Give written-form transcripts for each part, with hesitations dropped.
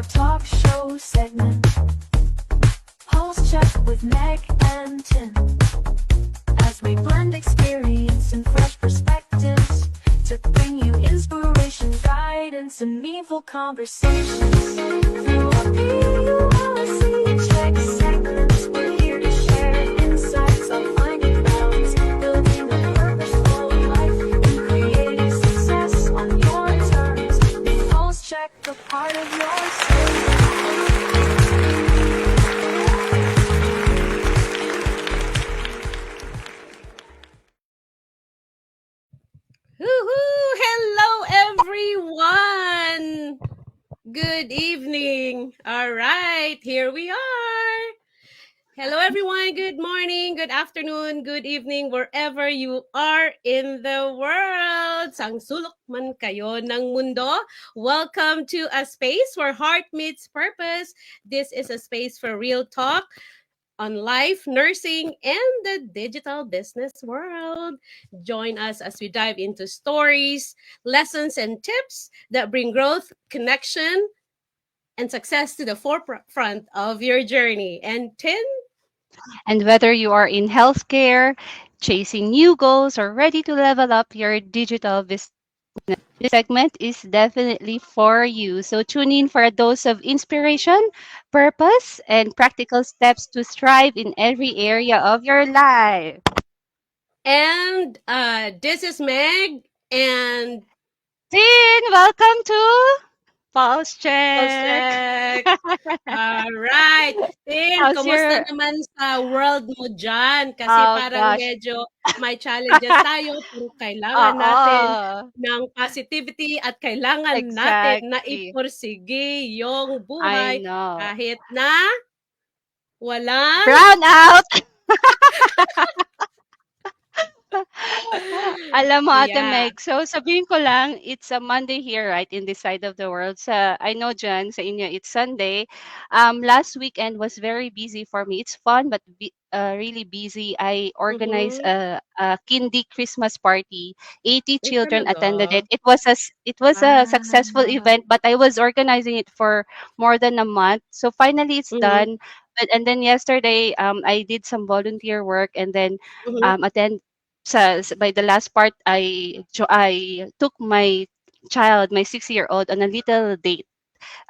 talk show segment. Pulse check with Meg and Tim. As we blend experience and fresh perspectives to bring you inspiration, guidance, and meaningful conversations. Through our PULC check segments, we're here to share insights on finding balance, building a purposeful life, and creating success on your terms. Pulse check, the part of your story. Woohoo! Hello, everyone! Good evening. All right, here we are. Hello, everyone. Good morning, good afternoon, good evening, wherever you are in the world. Sang sulok man kayo ng mundo. Welcome to a space where heart meets purpose. This is a space for real talk on life, nursing, and the digital business world. Join us as we dive into stories, lessons, and tips that bring growth, connection, and success to the forefront of your journey. And Tin? And whether you are in healthcare, chasing new goals, or ready to level up your digital business, this segment is definitely for you. So tune in for a dose of inspiration, purpose, and practical steps to thrive in every area of your life. And this is Meg and Tin, welcome to Pulse Pulse Check. Check. Alright. Tin, How's kumusta your... naman sa world mo dyan? Kasi Oh parang gosh. medyo may challenges tayo pero kailangan natin Oo, ng positivity at kailangan natin na exactly. ipursige yung I buhay know. kahit na walang Brown out. Alam mo, Ate yeah. Meg, so sabihin ko lang, it's a Monday here, right, in this side of the world. I know dyan, sa inyo, it's Sunday. Last weekend was very busy for me. It's fun, but really busy. I organized Mhm. a Kindi Christmas party. 80 Ay children talaga? attended it. It was a successful Wow. event, but I was organizing it for more than a month. So finally, it's Mhm, done. And then yesterday, I did some volunteer work and then mhm. attend by the last part, I took my child, my 6-year-old, on a little date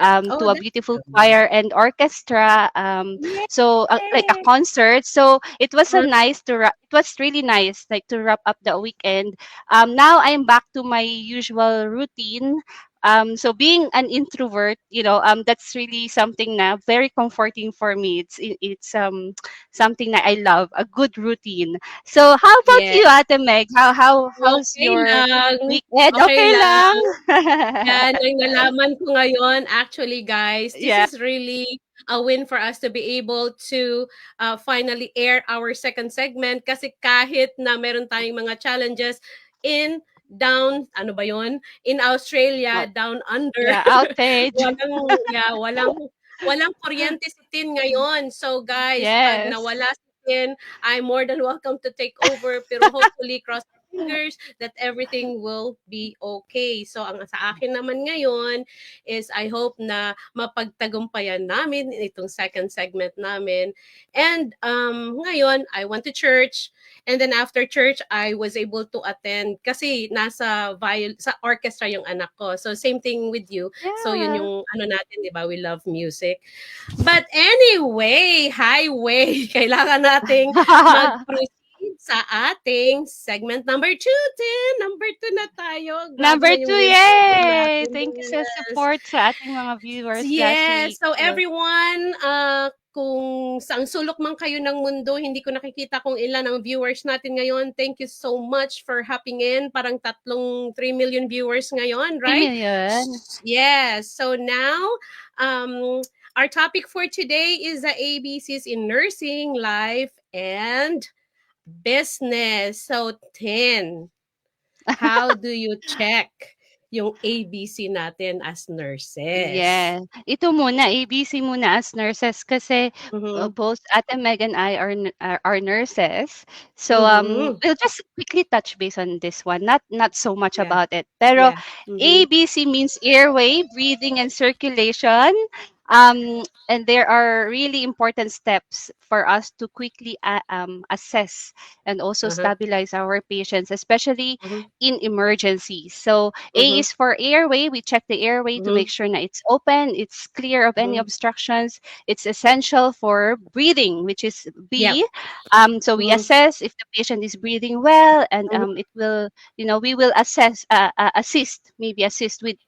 Oh, to a that's beautiful good. choir and orchestra. Yay! So like a concert. So it was Uh, it was really nice, like to wrap up the weekend. Now I'm back to my usual routine. So being an introvert, that's really something na very comforting for me. It's something that I love, a good routine. So how about yeah, you, Ate Meg? How's okey your lang, weekend? okey Okay lang. lang. 'Yan ang nalaman ko ngayon. Actually, guys, this Yeah. is really a win for us to be able to, finally air our second segment kasi kahit na meron tayong mga challenges in ano ba 'yun, in Australia, Oh, down under. yeah, outage. Walang walang walang kuryente si Tin ngayon. So, guys, 'pag Yes. nawala si Tin, I'm more than welcome to take over pero hopefully cross our fingers that everything will be okay. So ang sa akin naman ngayon is I hope na mapagtagumpayan namin itong second segment namin. And ngayon I went to church and then after church I was able to attend kasi sa orchestra yung anak ko. So same thing with you. So yun Yeah. yung ano natin, 'di ba? We love music. But anyway, highway, kailangan nating mag-proceed sa ating segment number 2, Tin. Number 2 na tayo. Grabe Number na 2, yung wins yay! natin. Thank you sa Yes. support sa ating mga viewers last Yes. week. So everyone, kung saang sulok man kayo ng mundo, hindi ko nakikita kung ilan ang viewers natin ngayon. Thank you so much for hopping in. Parang 3 million viewers ngayon, 3 right? million. Yes. So now, um, our topic for today is the ABCs in nursing, life, and business. So 10, how do you check yung ABC natin as nurses. Yeah. Ito muna, ABC muna as nurses kasi Mhm. both Ate Meg and I are nurses. So Mhm. we'll just quickly touch base on this one. Not so much Yeah. about it. Pero Yeah. Mhm. ABC means airway, breathing and circulation. And there are really important steps for us to quickly assess and also Uh-huh. stabilize our patients, especially Mhm. in emergencies. So A Mhm. is for airway. We check the airway to make Mhm. sure that it's open, it's clear of any Mhm. obstructions. It's essential for breathing, which is Yep. B. So we Mhm. assess if the patient is breathing well, and Mhm. it will, we will assist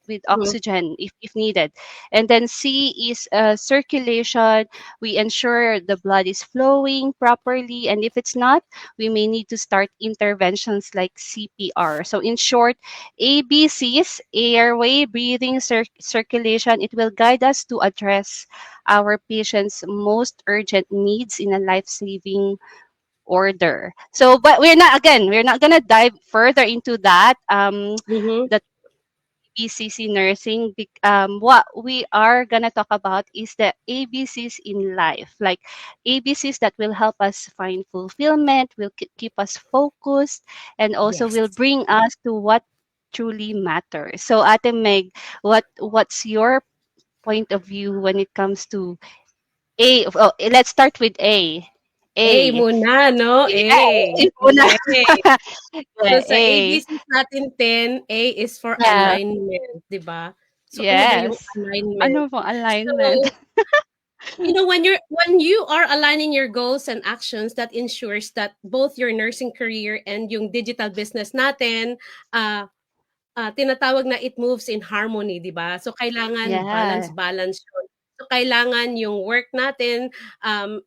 with Mhm. oxygen if needed. And then C is circulation. We ensure the blood is flowing properly, and if it's not, we may need to start interventions like CPR. So in short, ABCs, airway, breathing, circulation, it will guide us to address our patients' most urgent needs in a life saving order. So, but we're not going to dive further into that. Mhm. The BCC nursing, what we are going to talk about is the ABCs in life, like ABCs that will help us find fulfillment, will keep us focused, and also will Yes. bring us to what truly matters. So, Ate Meg, what's your point of view when it comes to A? Oh, let's start with A. A A. muna, no? A. Yeah, A muna. Okay. So Yeah, sa A. ABCs natin 10, A is for Yeah. alignment, 'di ba? So ano ba yung Yes. alignment? Ano pong So, alignment? when you are aligning your goals and actions, that ensures that both your nursing career and yung digital business natin, uh, tinatawag na it moves in harmony, 'di ba? So kailangan Yeah. balance yun. So kailangan yung work natin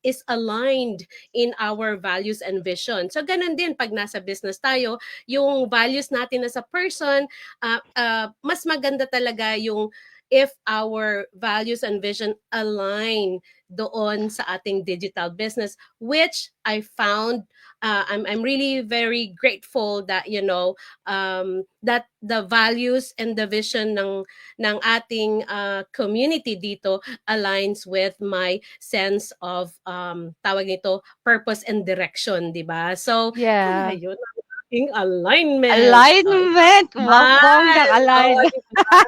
is aligned in our values and vision. So ganun din pag nasa business tayo, yung values natin as a person, mas maganda talaga yung if our values and vision align doon sa ating digital business, which I found I'm really very grateful that that the values and the vision ng ating community dito aligns with my sense of tawag nito purpose and direction, 'di ba? So kaya Yeah. yun ang ating alignment. Alignment! Wow, bonggang Man, oh, align. 'di ba?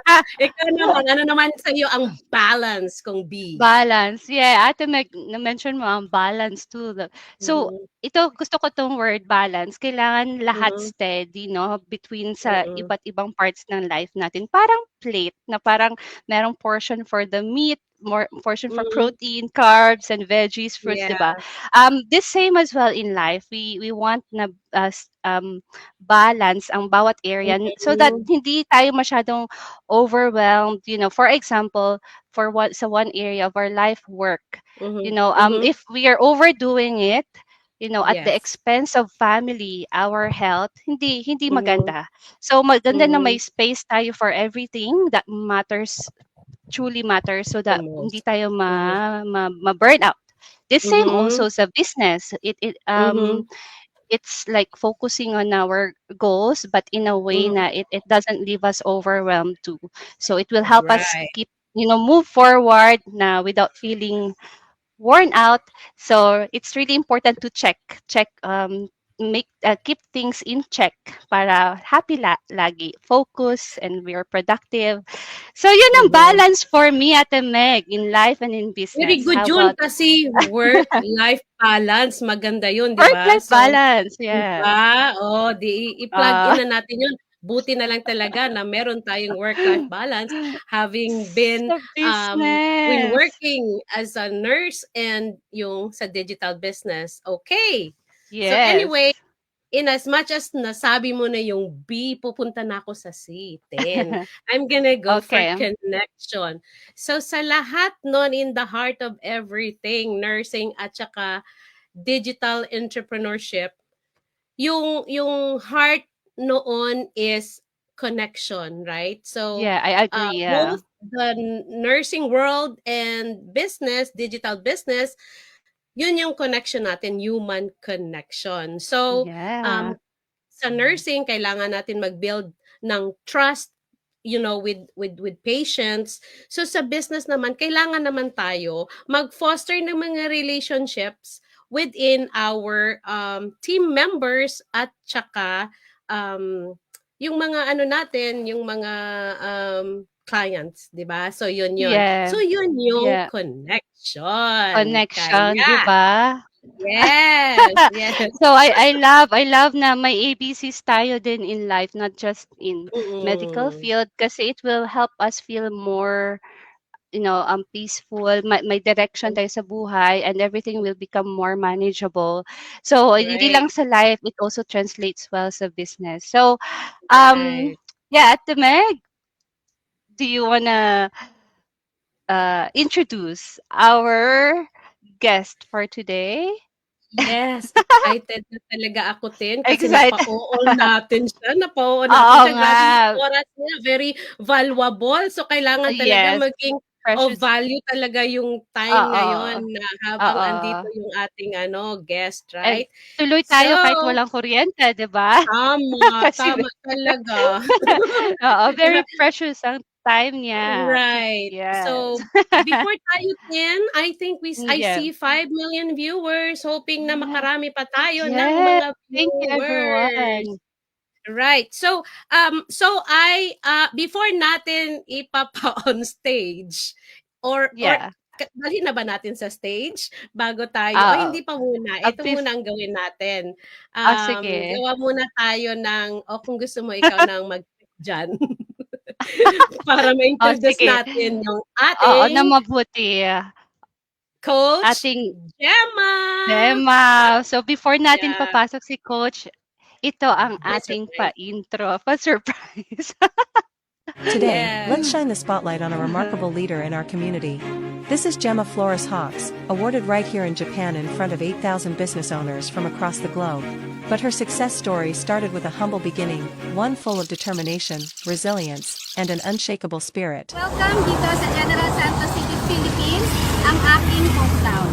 Ikaw naman, ano naman sa iyo ang balance kung B? Balance. Yeah, Ate Meg, na-mention mo ang balance too. So, Mhm, ito, gusto ko tong word balance. Kailangan lahat mhm, steady, no? Between sa mm, iba't ibang parts ng life natin. Parang plate na parang merong portion for the meat, more portion for mm, protein, carbs, and veggies, fruits, yeah, di ba? This same as well in life. We want na balance ang bawat area so that mhm, hindi tayo masyadong overwhelmed. For example, sa one area of our life, work, mhm, mhm, if we are overdoing it, at the yes, expense of family, our health, hindi mhm, maganda. So maganda na may mhm, space tayo for everything that matters, truly matters, so the that hindi most. tayo Mhm, burn out. The same mhm, also sa business. mhm, It's like focusing on our goals, but in a way mhm, na it doesn't leave us overwhelmed too. So it will help us right. keep, move forward na without feeling worn out. So it's really important to check, make keep things in check para happy lagi, focus, and we are productive. So yun ang Mhm. balance for me, Ate Meg, in life and in Very business. good How yun about kasi work-life balance maganda yun, 'di ba? work-life So, balance? 'di Yeah. ba? Oh, 'di i-plug in Uh, na natin yun. Buti na lang talaga na meron tayong work-life balance having been, sa when business. working as a nurse and yung sa digital business. Okay. So Yes. anyway, in as much as nasabi mo na yung B, pupunta na ako sa C, 10. I'm gonna go for Okay. connection. So sa lahat nun, in the heart of everything, nursing at saka digital entrepreneurship, yung heart noon is connection, right? So Yeah, I agree. Yeah. both the nursing world and business, digital business, yun yung connection natin, human connection. So, Yeah. um, sa nursing, kailangan natin mag-build ng trust with patients. So sa business naman, kailangan naman tayo mag-foster ng mga relationships within our team members at tsaka yung mga ano natin, yung mga clients, 'di ba? So yun yun. Yeah. So yun yung Yeah. connection. Connection, di Kaya, ba? yes, yes. So I love na may ABCs tayo din in life, not just in medical Mm. field, kasi it will help us feel more, peaceful, may direction tayo sa buhay, and everything will become more manageable. So hindi Right, lang sa life, it also translates well sa business. So um right. yeah, Ate Meg, do you wanna introduce our guest for today? Yes, excited na talaga ako din kasi Excited. napa-oo natin siya, Oo nga. Grabe yung oras niya, very valuable. So, kailangan talaga Yes, maging of precious. value talaga yung time Oo. ngayon na habang andito Oo. yung ating guest, And right? tuloy So, tayo kahit walang kuryente, 'di ba? tama, Kasi tama talaga. oo, very precious ang time niya. Right. Yes. So, before tayo 10, I think I Yeah. see 5 million viewers. Hoping na Yeah. makarami pa tayo ng Yes. mga Thank you, viewers. everyone. Right. So, I before natin ipapa on stage or Yeah. dalhin na ba natin sa stage bago tayo o Oo. hindi pa muna? Ah, Ito muna ang gawin natin. sige. Gawa muna tayo ng o kung gusto mo ikaw nang diyan. Para Oh, ma-introduce sige. natin yung Oo, na ating mabuti. Coach Ating Gemma. tema. So before natin Yeah, papasok si Coach, ito ang may ating surprise. pa-intro, pa-surprise. Today, Yes. let's shine the spotlight on a remarkable leader in our community. This is Gemma Flores Hawks, awarded right here in Japan in front of 8,000 business owners from across the globe. But her success story started with a humble beginning, one full of determination, resilience, and an unshakable spirit. Welcome dito sa General Santos City, Philippines, ang aking hometown.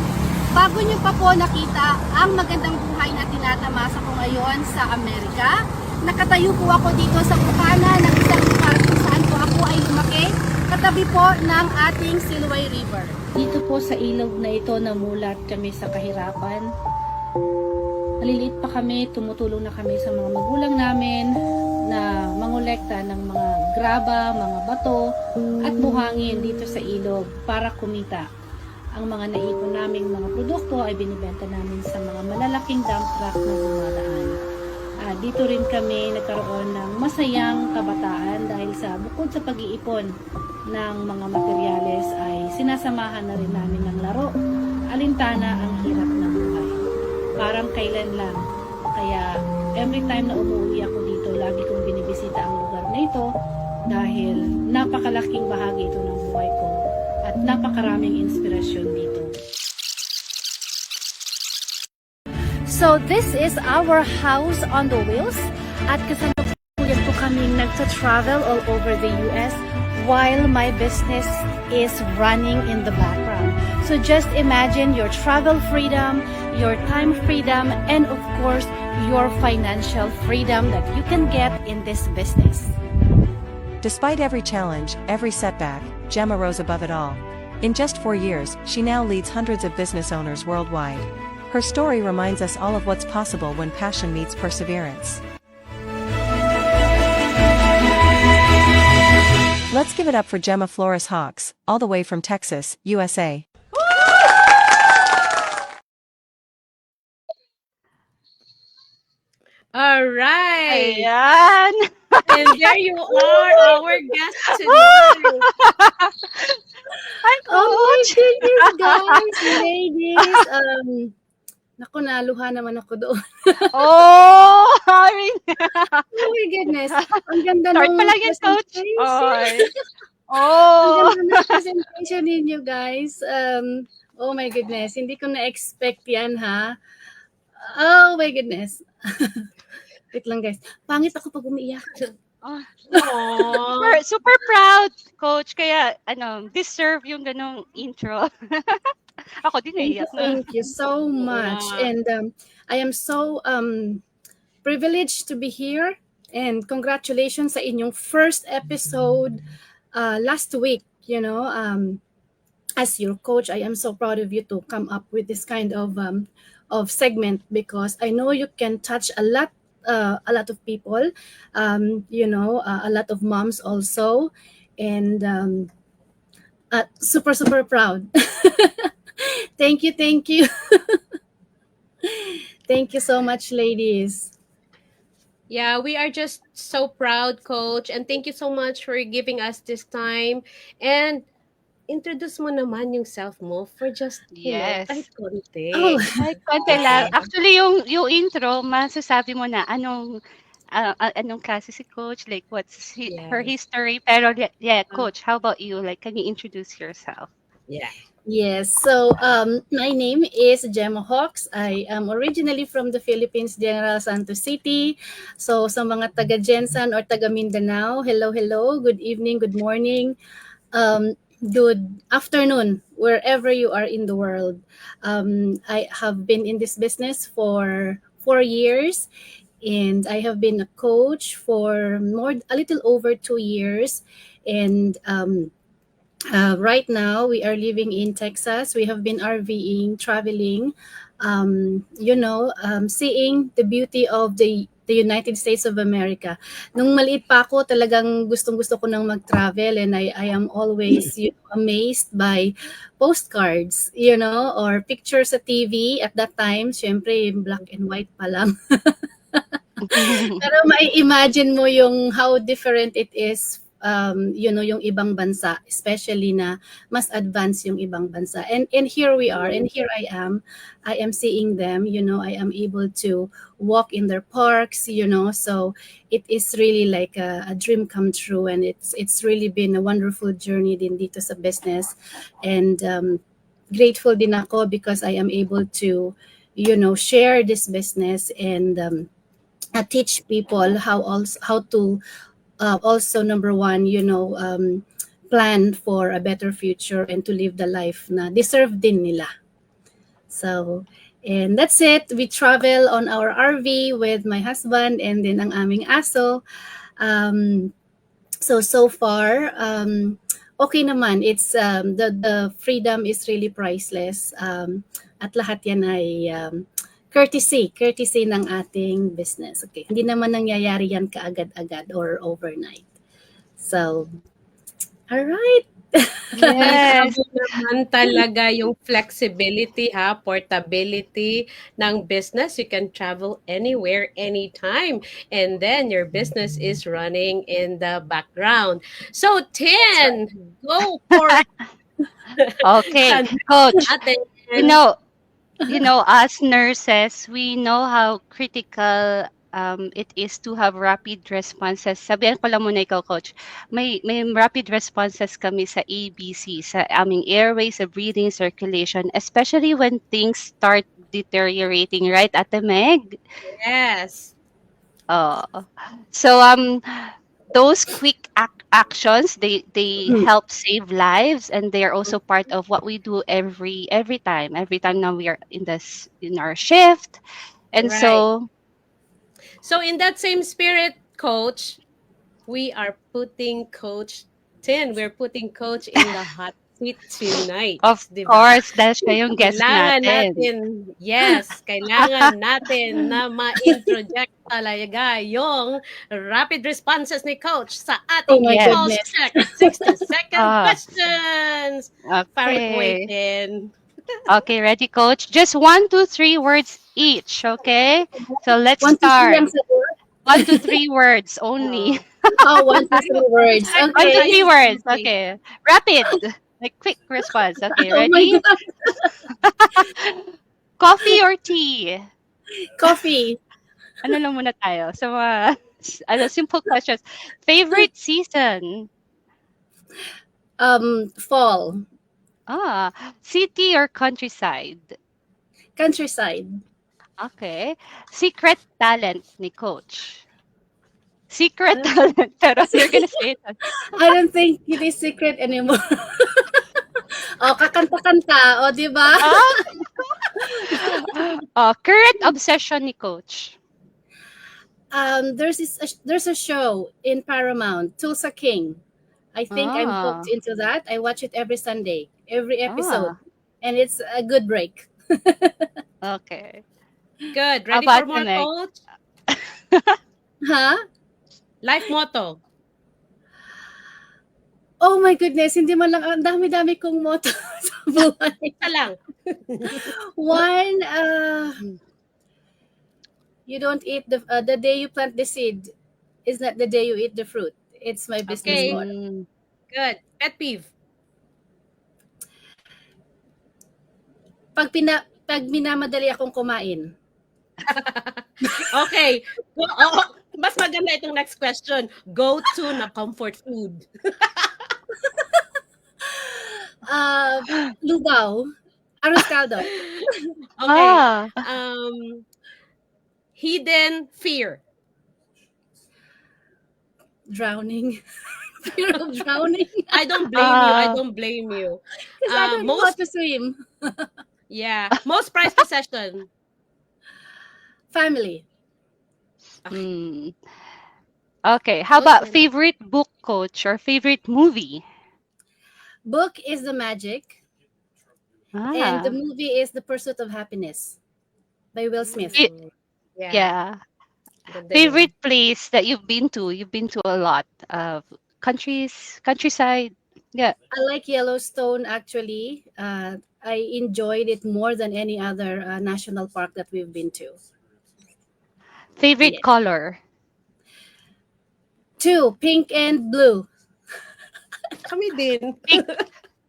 Bago niyo pa po nakita ang magandang buhay na tinatamasa ko ngayon sa Amerika, nakatayo po ako dito sa bukana ng isang lugar kung saan po ako ay lumaki, katabi po ng ating Silway River. Dito po sa ilog na ito namulat kami sa kahirapan. Maliliit pa kami, tumutulong na kami sa mga magulang namin na mangolekta ng mga graba, mga bato at buhangin dito sa ilog para kumita. Ang mga naipon naming mga produkto ay binibenta namin sa mga malalaking dump truck na dumadaan. Dito rin kami nagkaroon ng masayang kabataan dahil sa bukod sa pag-iipon ng mga materyales ay sinasamahan na rin namin ng laro. Alintana ang hirap ng buhay. Parang kailan lang. Kaya every time na umuwi ako dito, lagi kong binibisita ang lugar na ito dahil napakalaking bahagi ito ng buhay ko at napakaraming inspirasyon dito. So this is our house on the wheels at kasalukuyan po kaming nagta-travel all over the US while my business is running in the background. So just imagine your travel freedom, your time freedom, and of course, your financial freedom that you can get in this business. Despite every challenge, every setback, Gemma rose above it all. In just 4 years, she now leads hundreds of business owners worldwide. Her story reminds us all of what's possible when passion meets perseverance. Let's give it up for Gemma Flores Hawks, all the way from Texas, USA. All right. Ayan. And there you are, our guest tonight. Hi, Oh my Coach. goodness, guys, ladies. Naku, naluha naman ako doon. Oh, I mean, Oh my goodness. Ang ganda start ng pa lang yan, Coach. presentation. Oy. Ang Oh. ganda ng presentation ninyo, guys. Oh my goodness. Hindi ko na-expect yan, ha? Oh my goodness. Wait lang, guys. Pangit ako pag umiiyak. Oh, Aww. super proud, Coach. Kaya, deserve yung ganong intro. Ako din naiyak na. Thank you so much. Wow. And I am so privileged to be here And congratulations sa inyong first episode last week. As your coach, I am so proud of you to come up with this kind of segment, because I know you can touch a lot of people, a lot of moms also, and super super proud. Thank you, thank you so much, ladies. Yeah, we are just so proud, Coach. And thank you so much for giving us this time. And introduce mo naman yung self mo for just, kahit Yes. Oh, konti. Kahit konti lang. Yeah. Actually, yung intro, masasabi mo na anong klase si Coach, like what's her Yes. history. Pero yeah, Uh, Coach, how about you? Like, can you introduce yourself? yeah. yes. So, my name is Gemma Hawks. I am originally from the Philippines, General Santos City. So, sa mga taga Jensan or taga Mindanao, hello, hello. Good evening, good morning, good afternoon, wherever you are in the world. I have been in this business for 4 years, and I have been a coach for a little over 2 years. And right now, we are living in Texas. We have been RVing, traveling, seeing the beauty of the United States of America. Nung maliit pa ako, talagang gustong-gusto ko nang mag-travel, and I am always amazed by postcards, or pictures sa TV. At that time, syempre, black and white pa lang. Pero may imagine mo yung how different it is, yung ibang bansa, especially na mas advanced yung ibang bansa. And here we are, and here I am seeing them, I am able to walk in their parks, so it is really like a dream come true, and it's really been a wonderful journey din dito sa business. And grateful din ako because I am able to, share this business, and teach people how to also, number one, plan for a better future and to live the life na deserve din nila. So, and that's it. We travel on our RV with my husband and then ang aming aso. So far, okay naman. It's the freedom is really priceless. At lahat yan ay courtesy ng ating business. Okay, hindi naman nangyayari yan kaagad-agad or overnight. So, all right. Yes. Grabe naman talaga yung flexibility, portability ng business. You can travel anywhere, anytime. And then your business is running in the background. So, 10, go for Okay, Coach. natin. You know, as nurses, we know how critical it is to have rapid responses. Sabihan ko lang muna ikaw, Coach. May rapid responses kami sa ABC, sa aming airway, sa breathing, circulation, especially when things start deteriorating, right, Ate Meg? Yes. So those quick actions, they help save lives, and they are also part of what we do every time now we are in our shift. And Right. So in that same spirit, Coach, we are putting Coach 10. We're putting Coach in the hot seat tonight. of Diba? course, dahil siya yung guest Kailangan natin. kailangan natin na ma-introject talaga yung rapid responses ni Coach sa ating Oh my pulse goodness. check 60-second Ah. questions. Parang Okay. waitin. Okay, ready, Coach? Just 1 to 3 words each, okay? So let's 1 to 3 start. lang sa 1 to 3 words only. 1 to 3 words. 1 to Okay. 3 words. Okay. Rapid. Like quick response. Okay, Oh my ready? God. Coffee or tea? Coffee. Ano lang muna tayo? So, simple questions. Favorite season? Fall. City or countryside? Countryside. Okay. Secret talent ni Coach? Secret talent. Pero you're gonna say it. I don't think it is secret anymore. Kakanta-kanta. Di ba? Current obsession ni Coach? There's a show in Paramount, Tulsa King. I think I'm hooked Ah, into that. I watch it every Sunday, every episode, ah, and it's a good break. okay. Good. How Ready for about you, more, Meg? coach? Huh? Life motto. Oh my goodness, hindi man lang, ang dami-dami kong motto sa buhay. Isa lang. One, you don't eat the day you plant the seed is not the day you eat the fruit. It's my business Okay. motto. Mm, Good. Pet peeve. Pag minamadali akong kumain, Okay. Mas maganda itong next question. Go to na comfort food. lugaw, arroz caldo, Okay. ah, Hidden fear. drowning, fear of drowning, I don't blame you. I ah, don't blame you. because I don't know how Most to swim. most prized possession. Family. Okay. mm. Okay. How Coach, about favorite book, coach, or favorite movie? Book is The Magic, and the Ah, movie is The Pursuit of Happiness by Will Smith. Fi- Yeah. yeah. Ganda yun. Favorite place that you've been to? You've been to a lot of countryside. Yeah. I like Yellowstone actually. I enjoyed it more than any other national park that we've been to. Favorite Yes. color? Two, pink and blue. Kami din. Big,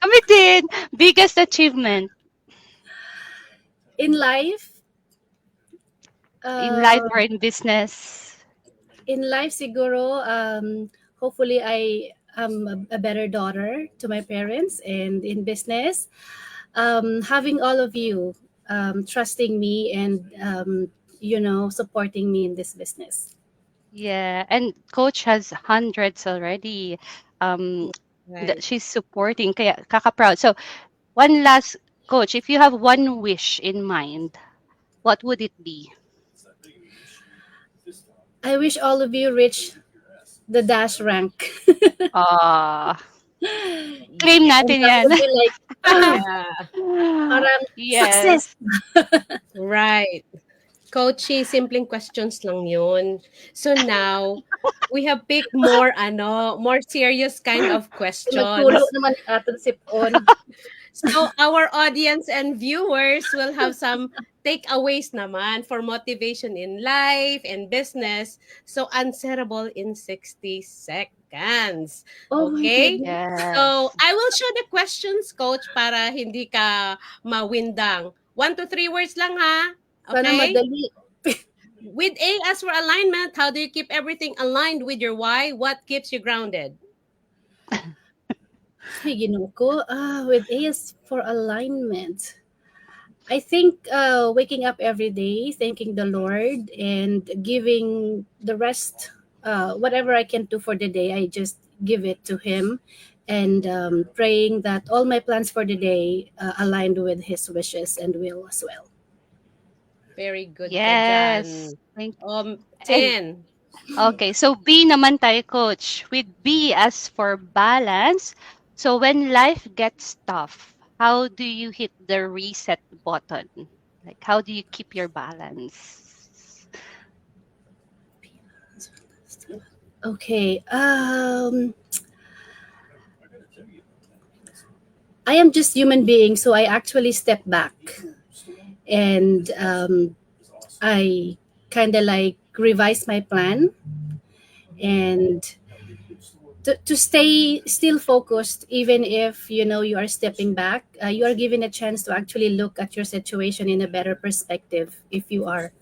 kami din. Biggest achievement In life, in life uh, or in business? siguro, hopefully I am a better daughter to my parents, and in business, having all of you trusting me and supporting me in this business. Yeah. And coach has hundreds already. Um, Right. she's supporting. Kaya kaka-proud. So, one last, coach, if you have one wish in mind, what would it be? I wish all of you reach the dash rank. Ah, claim And natin that yan. would be like, Yeah. parang success. Yes. Right. Coachy, simpleng questions lang yun. So now, we have picked more serious kind of Nagtulo questions. naman ang aton sipon. So our audience and viewers will have some takeaways naman for motivation in life and business. So answerable in 60 seconds. Oh my Okay? goodness. So Yes. I will show the questions, coach, para hindi ka mawindang. 1 to 3 words lang ha. Sana Okay? madali. With A as for alignment, how do you keep everything aligned with your why? What keeps you grounded? Ay, ginoo ko. With A is for alignment. I think waking up every day, thanking the Lord, and giving the rest, whatever I can do for the day, I just give it to Him, and praying that all my plans for the day aligned with His wishes and will as well. Very good ka Yes. dyan. Thank and 10. okay, so B naman tayo, coach. With B as for balance. So when life gets tough, how do you hit the reset button? Like how do you keep your balance? Okay. I am just human being, so I actually step back, and I kind of like revise my plan, and to stay still focused, even if you are stepping back, you are given a chance to actually look at your situation in a better perspective if you are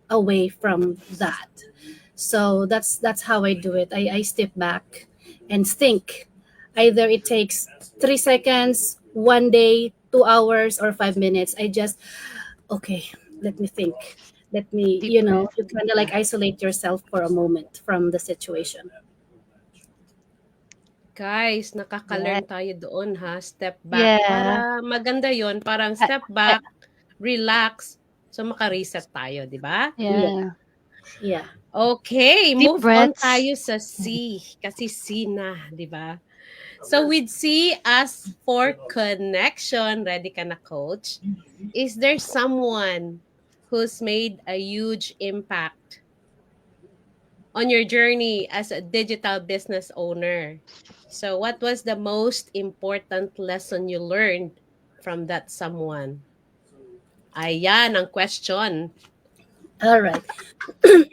away from that. So that's how I do it. I step back and think. Either it takes 3 seconds, 1 day, 2 hours, or 5 minutes. I just, okay, let me think. Let me, Deep breath. you kind of like isolate yourself for a moment from the situation. Guys, Yeah. nakaka-learn tayo doon ha. Step back. Yeah. Para maganda yon. Parang I, step I, back, relax, so maka-reset tayo, di ba? yeah. Yeah. Okay, Deep move on breaths. tayo sa C. Kasi C na, di ba? So with C as for connection, ready ka na, coach? Is there someone who's made a huge impact on your journey as a digital business owner? So what was the most important lesson you learned from that someone? Ayan ang question. All right.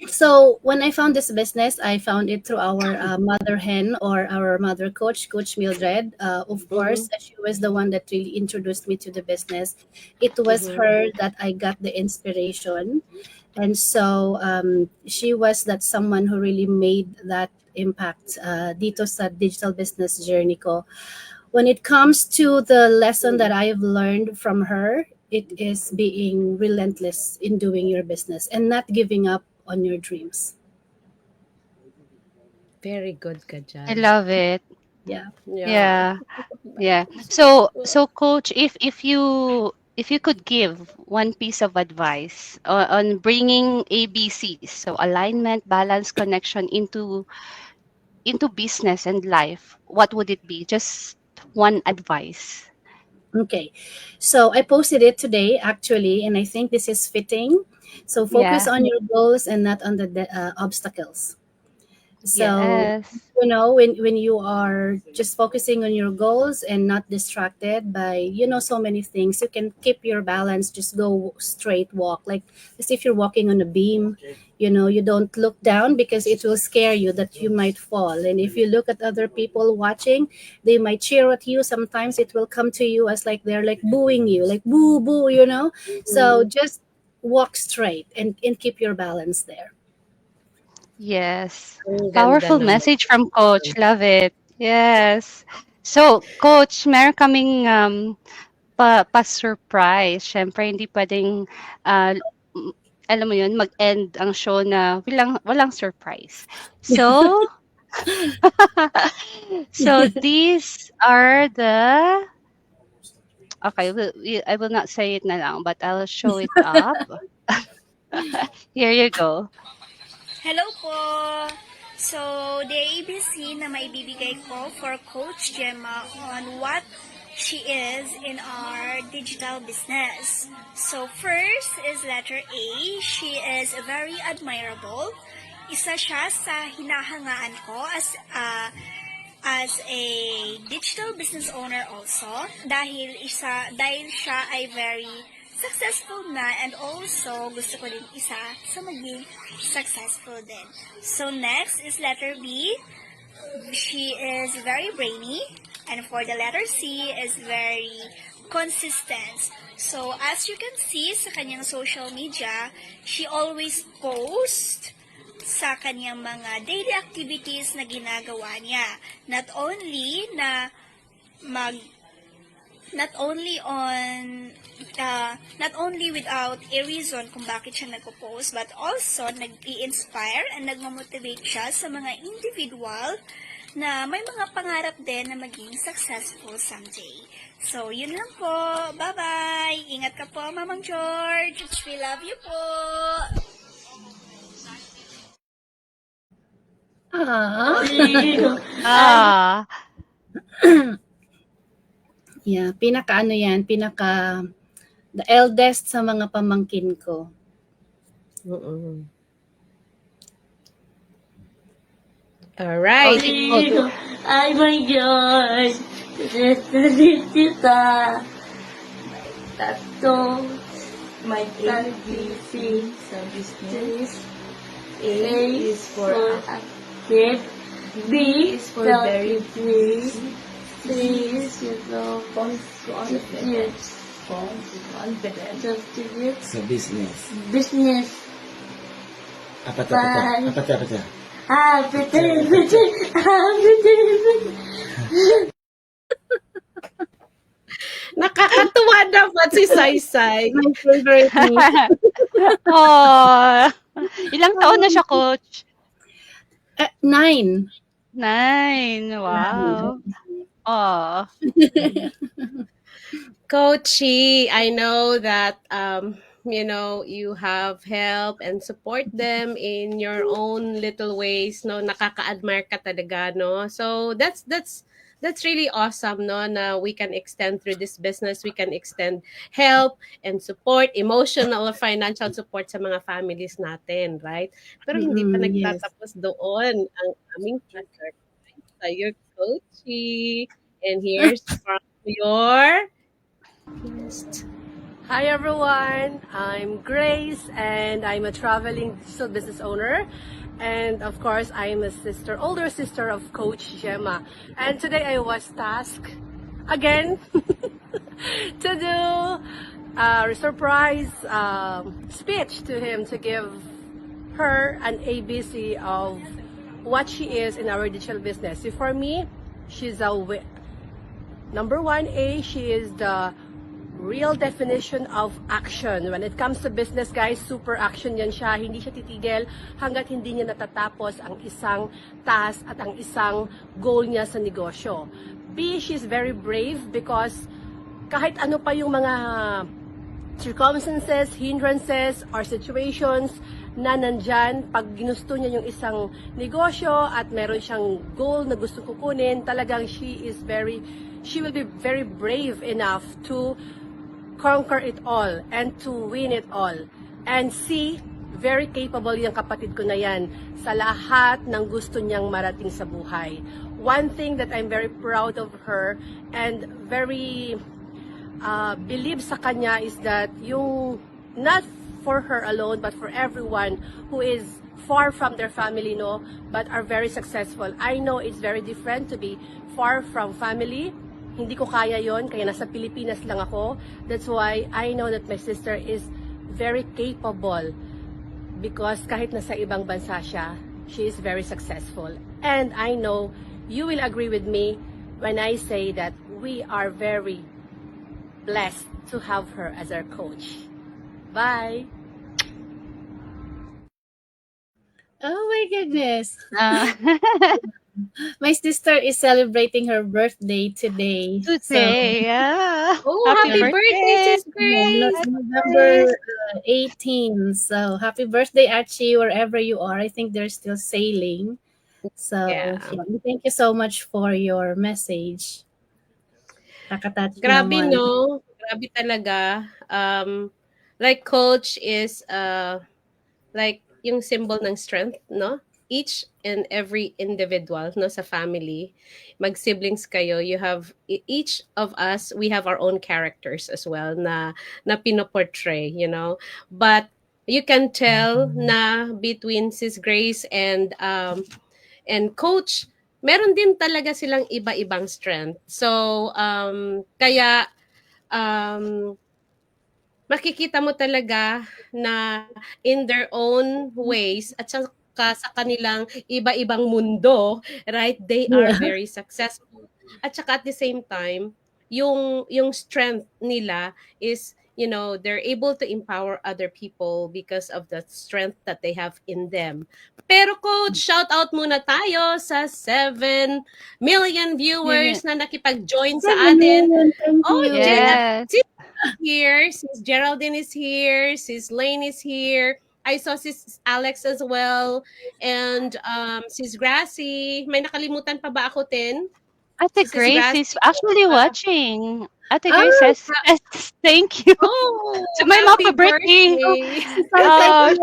So when I found this business, I found it through our mother hen or our mother coach, Coach Mildred. Of course, Mhm, she was the one that really introduced me to the business. It was mhm. her that I got the inspiration, and so she was that someone who really made that impact dito sa digital business journey ko. When it comes to the lesson that I have learned from her, it is being relentless in doing your business and not giving up on your dreams. Very good ka I dyan. love it. Yeah. Yeah. Yeah. Yeah. So coach, if you could give one piece of advice on bringing ABCs, so alignment, balance, connection into business and life, what would it be? Just one advice. Okay. So I posted it today actually, and I think this is fitting. So focus Yeah. on your goals and not on the obstacles. So, Yes. when you are just focusing on your goals and not distracted by, so many things, you can keep your balance, just go straight walk. Like as if you're walking on a beam, you don't look down because it will scare you that you might fall. And if you look at other people watching, they might cheer at you. Sometimes it will come to you as like they're like booing you, like boo, boo. So Mhm. just walk straight and keep your balance there. Yes. Ang ganda Powerful naman. message from coach. Love it. Yes. So, coach, meron kaming pa-surprise. Siyempre, hindi pwedeng, ah, m alam mo 'yun, mag-end ang show na walang surprise. So, so these are the okay, I will not say it na lang, but I'll show it up. Here you go. Hello po! So, the ABC na maibibigay ko for Coach Gemma on what she is in our digital business. So, first is letter A. She is very admirable. Isa siya sa hinahangaan ko as a digital business owner also dahil siya ay very successful na, and also gusto ko din isa sa maging successful din. So next is letter B. She is very brainy, and for the letter C is very consistent. So as you can see sa kanyang social media, she always posts sa kanyang mga daily activities na ginagawa niya. Not only mag not only on not only without a reason kung bakit siya nagpo-post, but also nag-i-inspire and nagmo-motivate siya sa mga individual na may mga pangarap din na maging successful someday. So, yun lang po. Bye-bye! Ingat ka po, Mamang George! We love you po! Ah. Ah, Yeah, the eldest sa mga pamangkin ko. Mm. Alright. Ay, my God! Tita! Tato! My ABC sa business. A is for active. B is for very free. C is, confident. Sa business. Business. Apa tuh? Betul. Nakakatuwa naman si Saysay. My favorite niece. oh, ilang taon na siya, coach? 9. 9. Wow. Oh, Coachy, I know that you have help and support them in your own little ways, no, nakaka-admire ka talaga, no. So that's really awesome, no, na we can extend through this business, we can extend help and support, emotional or financial support sa mga families natin, right? Pero hindi pa Yes. nagtatapos doon ang aming chapter sa your coachy. And here's from your guest. Hi everyone, I'm Grace and I'm a traveling digital business owner. And of course, I'm a older sister of Coach Gemma. And today I was tasked again to do a surprise speech to him to give her an ABC of what she is in our digital business. So for me, she's number 1A, she is the real definition of action. When it comes to business, guys, super action yan siya. Hindi siya titigil hanggat hindi niya natatapos ang isang task at ang isang goal niya sa negosyo. B, she's very brave because kahit ano pa yung mga circumstances, hindrances, or situations na nandyan, pag ginusto niya yung isang negosyo at meron siyang goal na gusto kukunin, talagang she will be very brave enough to conquer it all and to win it all. And C, very capable yung kapatid ko na yan sa lahat ng gusto niyang marating sa buhay. One thing that I'm very proud of her and very believe sa kanya is that yung not for her alone but for everyone who is far from their family, no, but are very successful. I know it's very different to be far from family. Hindi ko kaya yon, kaya nasa Pilipinas lang ako. That's why I know that my sister is very capable because kahit nasa ibang bansa siya, she is very successful. And I know you will agree with me when I say that we are very blessed to have her as our coach. Bye! Oh my goodness. Uh, My sister is celebrating her birthday today. today, yeah. Oh, Happy happy birthday, Sis So, Grace! November 18. So, happy birthday, Archie, wherever you are. I think they're still sailing. So, Yeah. thank you so much for your message. Nakatouch Grabe, naman. no? Grabe talaga. Like coach is like yung symbol ng strength, no? Each and every individual, no, sa family, mag-siblings kayo, you have each of us, we have our own characters as well na pinoportray, But you can tell na between Sis Grace and coach, meron din talaga silang iba-ibang strength. So kaya makikita mo talaga na in their own ways at saka sa kanilang iba-ibang mundo, right? They are Yeah. very successful. At saka at the same time, yung strength nila is, they're able to empower other people because of the strength that they have in them. Pero coach, shout out muna tayo sa 7 million viewers na nakipag-join sa atin. Thank Oh, you. Yes. Here, Sis Geraldine is here, Sis Lane is here. I saw Sis Alex as well, and Sis Gracie. May nakalimutan pa ba ako, Tin? Ate Sis Grace Gracie. is actually watching. Ate Ah, Grace says, thank you. Oh, To my mom happy for birthday. birthday.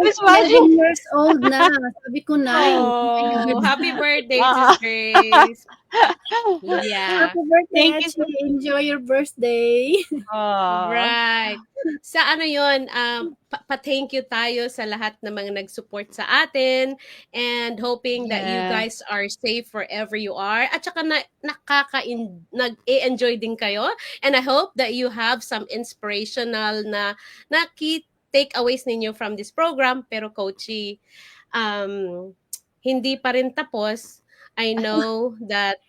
She's watching. 7 years old na. Sabi ko 9. Oh, happy birthday, Ah. Sis Grace. Yeah. Happy birthday, Thank you so Archie. Enjoy your birthday. Oh. Right. Sa ano yun, pa-thank you tayo sa lahat ng mga nag-support sa atin and hoping that you Yeah. guys are safe wherever you are. At saka nag-e-enjoy din kayo. And I hope that you have some inspirational na key takeaways ninyo from this program. Pero Coachy, hindi pa rin tapos. I know that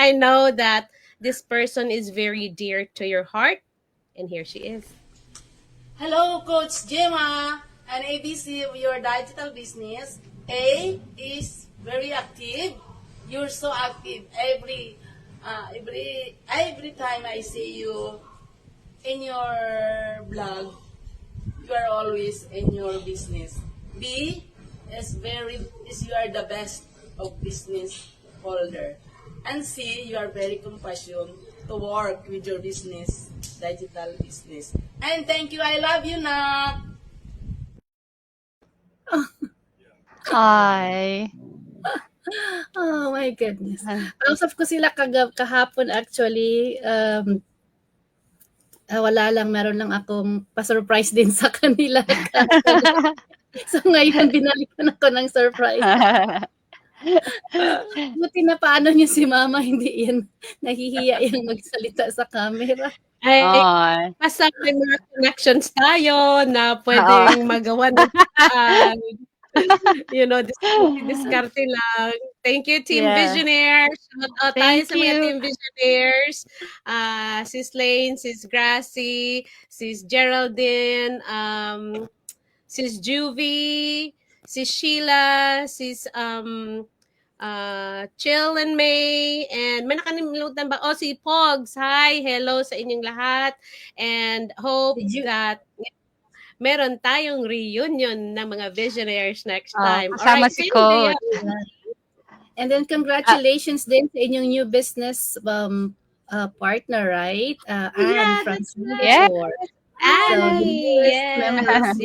I know that this person is very dear to your heart. And here she is. Hello, Coach Gemma, and ABC of your digital business. A is very active. You're so active every time I see you in your blog. you are always in your business. B is you are the best of business holder. And C, you are very compassionate to work with your business, digital business. And thank you. I love you, Nak. Ay. Oh my goodness. Kausap ko sila kahapon actually. Wala lang, meron lang akong pa-surprise din sa kanila. So ngayon binalikan ako ng surprise. Buti na paano niyo si mama, hindi yan nahihiya yung magsalita sa camera. Ay, Ay. basta may mga connections tayo na pwedeng magawa ng diskarte lang. Thank you, Team Yeah. Visionaires. Shout out tayo Thank sa mga you. Team Visionaires. Sis Lane, Sis Gracie, Sis Geraldine, Sis Juvie, Sis Sheila, Sis Chill and May, and may nakalimutan ba? Oh, si Pogs. Hi, hello sa inyong lahat. And hope that meron tayong reunion ng mga visionaries next time. Kasama Alright, si Cindy, Coach. And then congratulations din sa inyong new business partner, right? Anne from Singapore. Annie, members.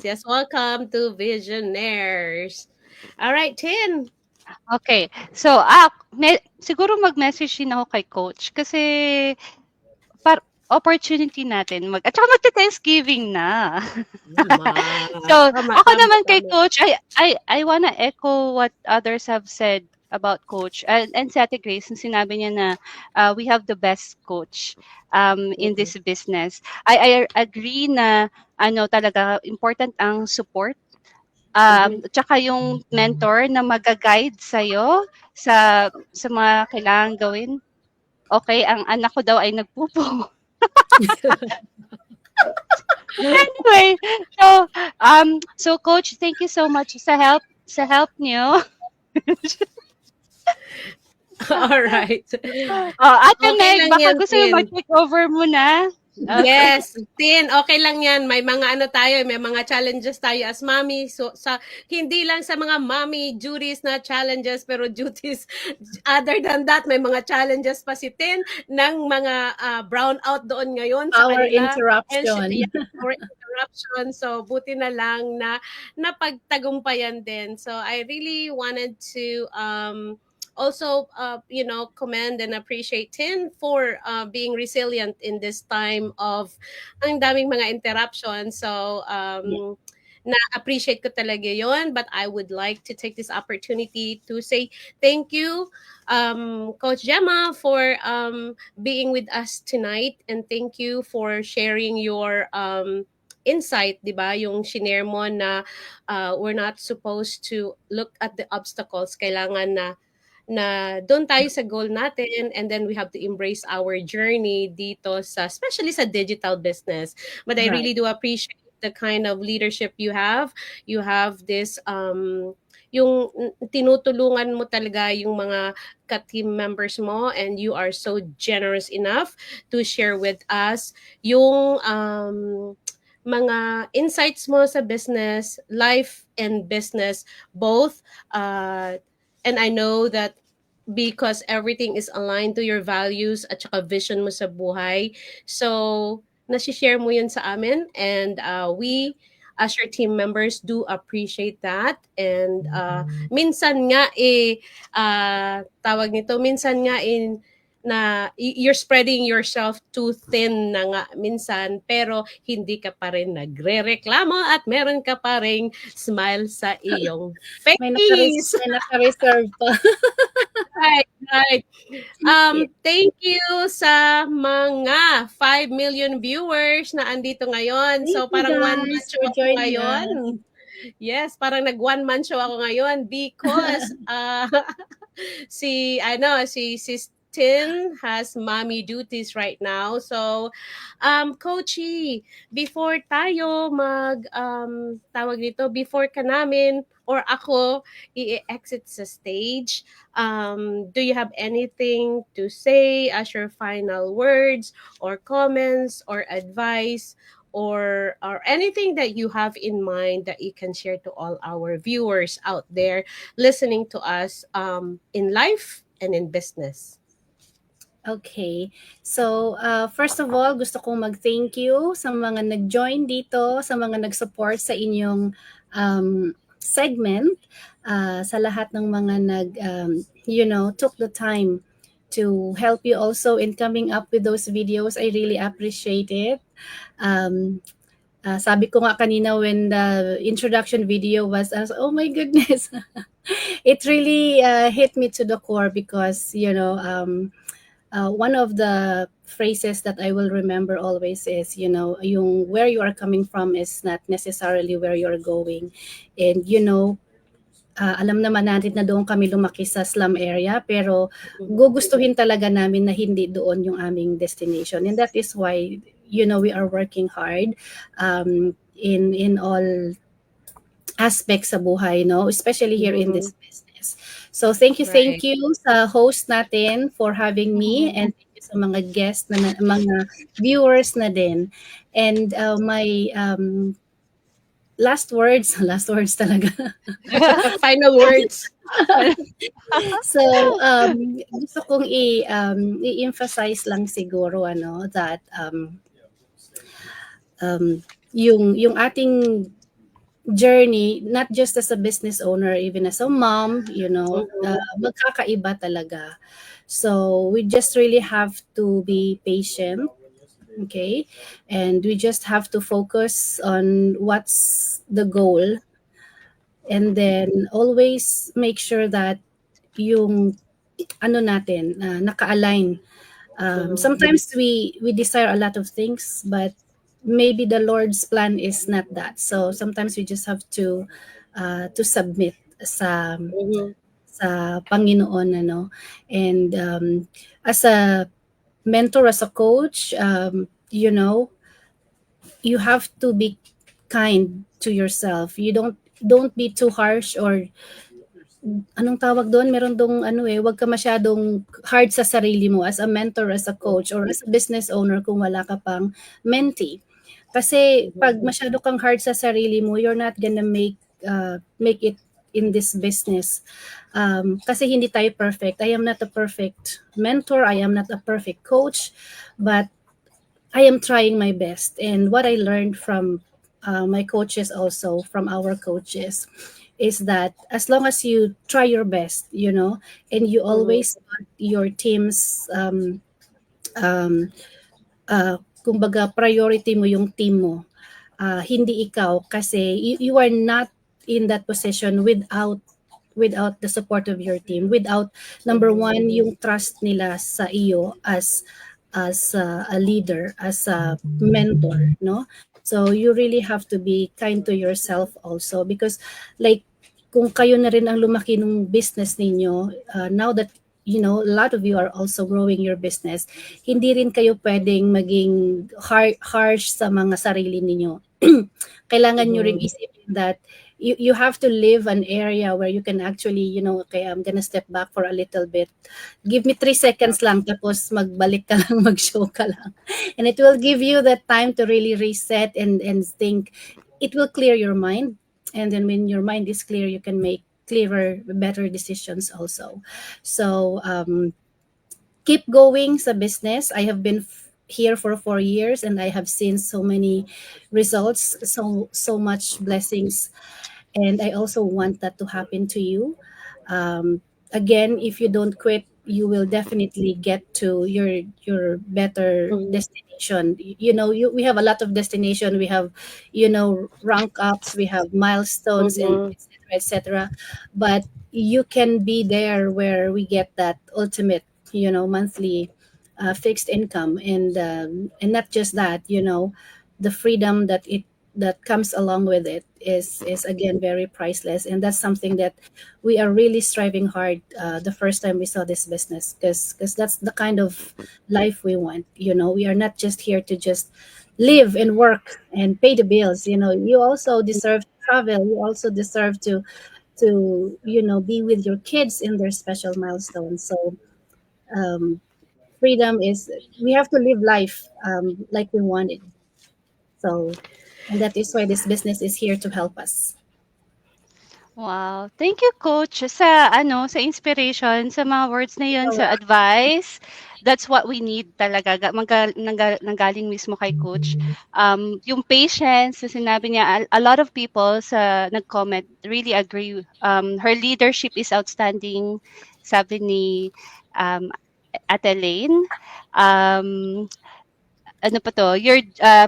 yes. Welcome to Visionaires. All right, Tin. Okay. So, siguro mag-message din ako kay Coach kasi opportunity natin at saka magte-Thanksgiving na. So, ako naman kay Coach, I wanna echo what others have said about Coach and si Ate Grace, sinabi niya na we have the best coach in this business. I agree na talaga important ang support. Tsaka yung mentor na mag-guide sa'yo sa mga kailangan gawin. Okay, ang anak ko daw ay nagpupo. Anyway, so Coach, thank you so much sa help niyo. All right. Ate Meg, baka gusto mo mag-take over muna. Yes, Tin, okay lang yan. May mga may mga challenges tayo as mommy. So hindi lang sa mga mommy duties na challenges, pero duties other than that, may mga challenges pa si Tin ng mga brownout doon ngayon sa Power kanila. interruption. Power interruption. So buti na lang na napagtagumpayan din. So I really wanted to also commend and appreciate Tin for being resilient in this time of ang daming mga interruptions. So na-appreciate ko talaga yon, but I would like to take this opportunity to say thank you, Coach Gemma, for being with us tonight, and thank you for sharing your insight, di ba? Yung shinare mo na we're not supposed to look at the obstacles. Kailangan na doon tayo sa goal natin, and then we have to embrace our journey dito especially sa digital business. But I really do appreciate the kind of leadership you have. You have this yung tinutulungan mo talaga yung mga ka-team members mo, and you are so generous enough to share with us yung mga insights mo sa business, life and business both. And I know that because everything is aligned to your values at saka vision mo sa buhay. So, nasi-share mo yun sa amin, and we as your team members do appreciate that. And minsan nga tawag nito, minsan nga na you're spreading yourself too thin na nga minsan, pero hindi ka pa rin nagre-reklamo at meron ka pa rin smile sa iyong face. May naka-reserve pa. Right. Thank you sa mga 5 million viewers na andito ngayon. Thank so parang one man show ako ngayon. Yes, parang nag-one man show ako ngayon because si Tin has mommy duties right now. So, Coachy, before tayo tawag dito, before ka namin or ako i-exit sa stage, do you have anything to say as your final words or comments or advice or anything that you have in mind that you can share to all our viewers out there listening to us in life and in business. Okay. So, first of all, gusto kong mag-thank you sa mga nag-join dito, sa mga nag-support sa inyong segment, sa lahat ng mga took the time to help you also in coming up with those videos. I really appreciate it. Sabi ko nga kanina when the introduction video was, I was, oh my goodness. It really hit me to the core because, one of the phrases that I will remember always is, yung where you are coming from is not necessarily where you're going. And, alam naman natin na doon kami lumaki sa slum area, pero gugustuhin talaga namin na hindi doon yung aming destination. And that is why, we are working hard in all aspects sa buhay, no? Especially here in this business. So thank you sa host natin for having me, and thank you sa mga guests na mga viewers na din. And my last words talaga. Final words. So gusto kong i-emphasize lang siguro that yung ating journey, not just as a business owner, even as a mom, magkakaiba talaga. So we just really have to be patient, okay? And we just have to focus on what's the goal, and then always make sure that yung natin naka-align. Sometimes we desire a lot of things, but maybe the Lord's plan is not that. So sometimes we just have to submit sa Panginoon, and as a mentor, as a coach, you have to be kind to yourself. You don't be too harsh, or anong tawag doon? Meron dong wag ka masyadong hard sa sarili mo as a mentor, as a coach, or as a business owner kung wala ka pang mentee. Kasi pag masyado kang hard sa sarili mo, you're not gonna make it in this business. Kasi hindi tayo perfect. I am not a perfect mentor. I am not a perfect coach. But I am trying my best. And what I learned from my coaches also, from our coaches, is that as long as you try your best, and you always want your team's kumbaga priority mo yung team mo, hindi ikaw, kasi you are not in that position without the support of your team, without number one yung trust nila sa iyo as a leader, as a mentor, no? So you really have to be kind to yourself also, because like kung kayo na rin ang lumaki ng business ninyo, now that a lot of you are also growing your business, hindi rin kayo pwedeng maging harsh sa mga sarili ninyo. Kailangan nyo rin isipin that you have to live an area where you can actually, okay, I'm gonna step back for a little bit. Give me 3 seconds lang, tapos magbalik ka lang, mag-show ka lang. And it will give you that time to really reset and think. It will clear your mind. And then when your mind is clear, you can make clearer, better decisions also. So keep going sa business. I have been here for 4 years, and I have seen so many results, so much blessings, and I also want that to happen to you. Again, if you don't quit, you will definitely get to your better destination. We have a lot of destination. We have rank ups, we have milestones, and etc. But you can be there where we get that ultimate monthly fixed income, and not just that, the freedom that comes along with it is again very priceless. And that's something that we are really striving hard the first time we saw this business, because that's the kind of life we want. We are not just here to just live and work and pay the bills. You also deserve to travel. You also deserve to be with your kids in their special milestones. So freedom is, we have to live life like we want it. So, and that is why this business is here to help us. Wow. Thank you, Coach, sa inspiration, sa mga words na yun, sa advice. That's what we need talaga. Nanggaling mismo kay Coach. Yung patience, na sinabi niya, a lot of people sa nag-comment really agree. Her leadership is outstanding, sabi ni um, Ate Lane. Ano pa to?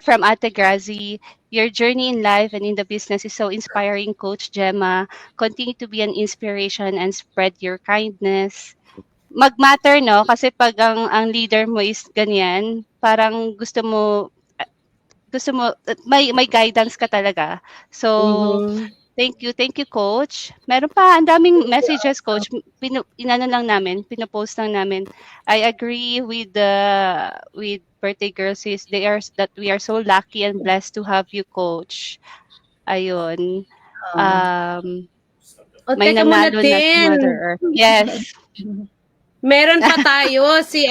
From Ate Grazi, your journey in life and in the business is so inspiring, Coach Gemma. Continue to be an inspiration and spread your kindness. Mag-matter, no? Kasi pag ang leader mo is ganyan, parang may guidance ka talaga. So, Mhm. thank you, Coach. Meron pa, ang daming messages, Coach. Inano lang namin, pinopost lang namin. I agree with birthday girls is that we are so lucky and blessed to have you, Coach. Ayun. Um, O, may teka muna, nanalo na si Tin. Mother Earth. Yes. Meron pa tayo si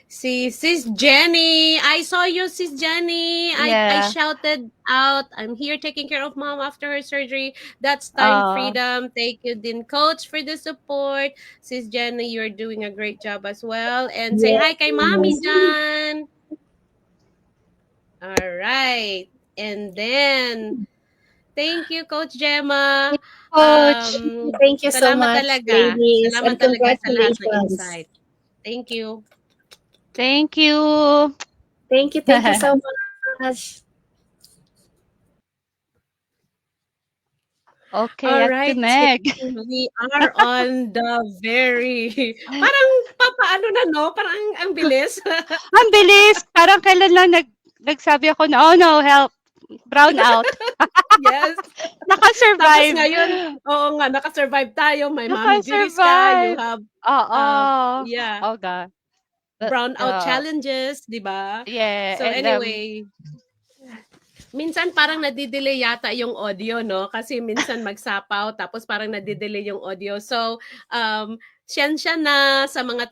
Sis Jenny. I saw you, Sis Jenny. I Yeah. shouted out, I'm here taking care of mom after her surgery. That's time freedom. Thank you, din Coach, for the support. Sis Jenny, you're doing a great job as well. And say hi kay Mommy Jan. All right. And then, thank you, Coach Gemma. Coach. Thank you so Salamat much, talaga. ladies, Salamat and talaga sa lahat ng congratulations. insight. Thank you. Thank you. Thank you so much. Okay, All Ate right, Meg. we are on the very, parang papaano na, no? Parang ang bilis. Ang bilis. Parang kailan lang nagsabi ako na, oh no, help. Brown out. Yes. Tapos Nakasurvive. ngayon, oo nga, nakasurvive tayo. May mommy duties ka. You have, Oo. yeah, Oh God. brown out challenges, di ba? Yeah. So And anyway, minsan parang nadidelay yata yung audio, no? Kasi minsan magsapaw, tapos parang nadidelay yung audio. So, siyensya na sa mga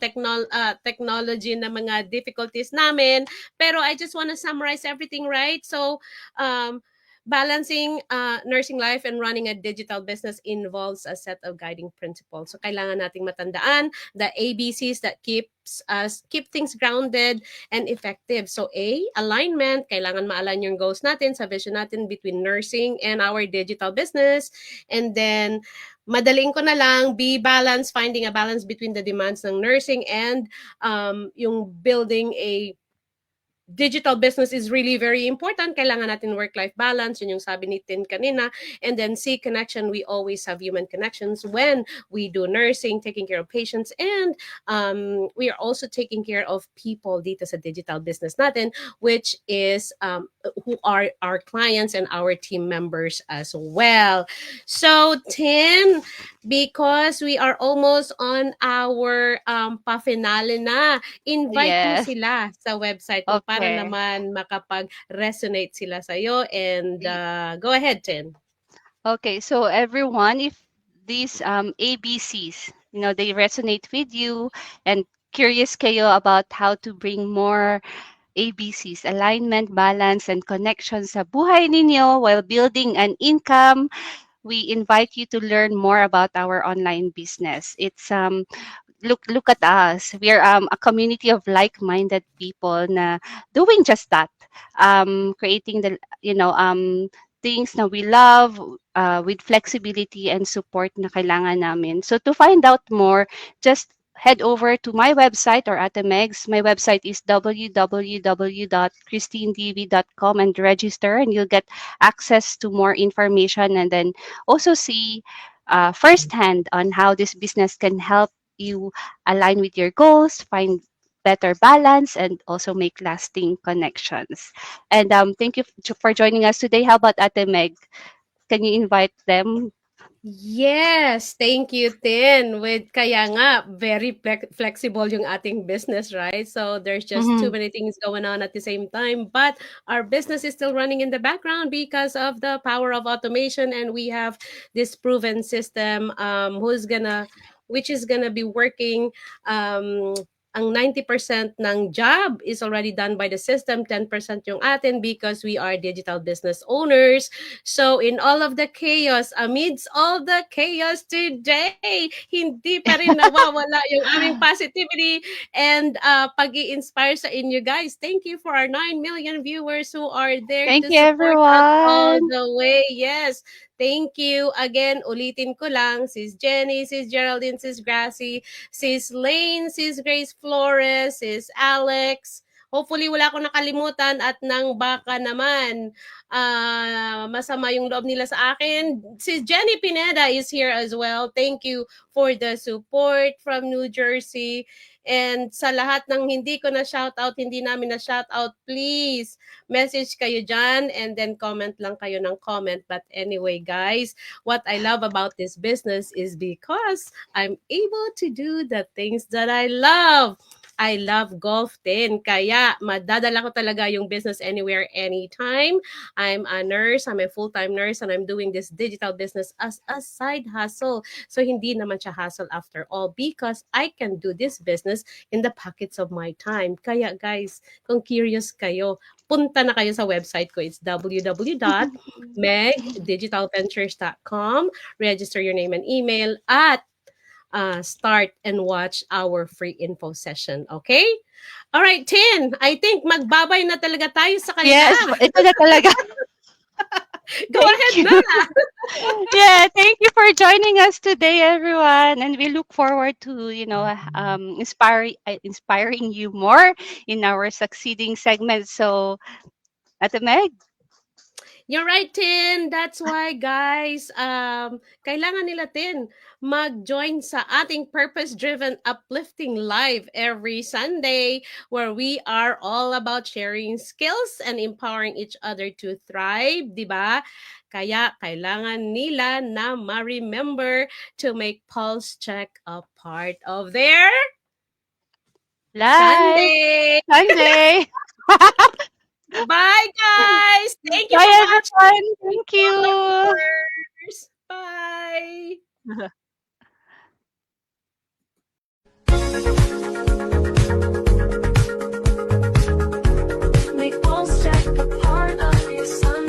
technology na mga difficulties namin. Pero I just want to summarize everything, right? So, balancing nursing life and running a digital business involves a set of guiding principles. So, kailangan nating matandaan the ABCs that keep things grounded and effective. So A, alignment. Kailangan ma-align yung goals natin sa vision natin between nursing and our digital business. And then, madaling ko na lang, B, balance, finding a balance between the demands ng nursing and yung building a digital business is really very important. Kailangan natin work-life balance. Yun yung sabi ni Tin kanina. And then C, connection. We always have human connections when we do nursing, taking care of patients. And we are also taking care of people dito sa digital business natin, which is who are our clients and our team members as well. So, Tin, because we are almost on our pa-finale na, invite mo yes. sila sa website mo para Okay. naman makapag-resonate sila sa'yo. And go ahead, Tin. Okay. So everyone, if these ABCs, they resonate with you and curious kayo about how to bring more ABCs, alignment, balance, and connection sa buhay ninyo while building an income, we invite you to learn more about our online business. It's look at us. We're a community of like-minded people na doing just that. Creating the things na we love with flexibility and support na kailangan namin. So to find out more, just head over to my website or Ate Meg's. My website is www.christinedv.com and register, and you'll get access to more information and then also see firsthand on how this business can help you align with your goals, find better balance, and also make lasting connections. And thank you for joining us today. How about Ate Meg? Can you invite them? Yes, thank you, Tin. Kaya nga, very flexible yung ating business, right? So there's just too many things going on at the same time. But our business is still running in the background because of the power of automation. And we have this proven system which is gonna be working ang 90% ng job is already done by the system, 10% yung atin because we are digital business owners. So in all of the chaos, amidst all the chaos today, hindi pa rin nawawala yung aming positivity and pag-i-inspire sa inyo guys. Thank you for our 9 million viewers who are there Thank to you, support us all everyone. the way. Yes. Thank you. Again, ulitin ko lang, Sis Jenny, Sis Geraldine, Sis Gracie, Sis Lane, Sis Grace Flores, Sis Alex. Hopefully, wala akong nakalimutan at nang baka naman masama yung loob nila sa akin. Sis Jenny Pineda is here as well. Thank you for the support from New Jersey. And sa lahat ng hindi ko na shoutout, hindi namin na shoutout, please message kayo dyan and then comment lang kayo ng comment. But anyway, guys, what I love about this business is because I'm able to do the things that I love. I love golf din. Kaya madadala ko talaga yung business anywhere, anytime. I'm a nurse. I'm a full-time nurse and I'm doing this digital business as a side hustle. So hindi naman siya hustle after all because I can do this business in the pockets of my time. Kaya guys, kung curious kayo, punta na kayo sa website ko. It's www.megdigitalventures.com. Register your name and email at start and watch our free info session. Okay? All right, Tin. I think magbabay na talaga tayo sa kanila. Yes, ito na talaga. Go ahead na. Yeah, thank you for joining us today, everyone. And we look forward to, inspiring you more in our succeeding segments. So, Ate Meg? You're right, Tin. That's why, guys, kailangan nila, Tin, mag-join sa ating purpose-driven uplifting live every Sunday where we are all about sharing skills and empowering each other to thrive, di ba? Kaya kailangan nila na ma-remember to make Pulse Check a part of their Live. Sunday. Sunday. Bye, guys. Thank you Bye, for watching. everyone. Thank you. Bye. Make Pulse Check a part of your Sunday.